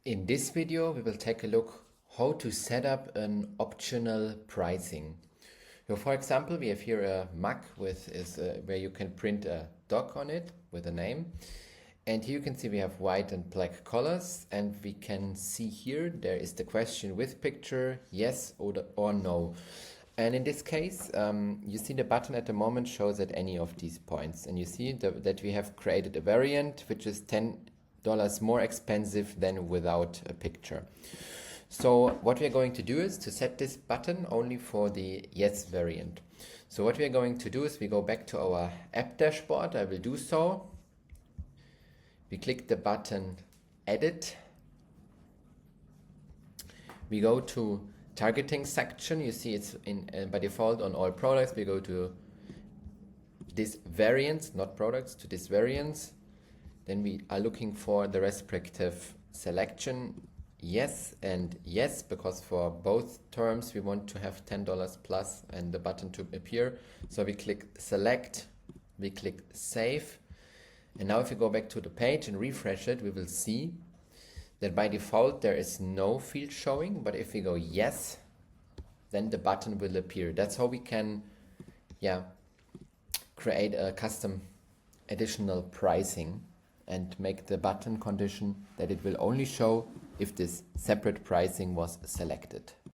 In this video, we will take a look how to set up an optional pricing. So for example, we have here a mug where you can print a dog on it with a name. And here you can see we have white and black colors, and we can see here there is the question with picture, yes or no. And in this case, you see the button at the moment shows at any of these points. And you see that we have created a variant which is $10 more expensive than without a picture. So what we're going to do is to set this button only for the yes variant. So what we're going to do is we go back to our app dashboard. I will do so. We click the button Edit. We go to targeting section. You see it's by default on all products. We go to this variants, not products, to this variants. Then we are looking for the respective selection, yes and yes, because for both terms we want to have $10 plus and the button to appear. So we click select, we click save. And now if we go back to the page and refresh it, we will see that by default there is no field showing, but if we go yes, then the button will appear. That's how we can create a custom additional pricing and make the button condition that it will only show if this separate pricing was selected.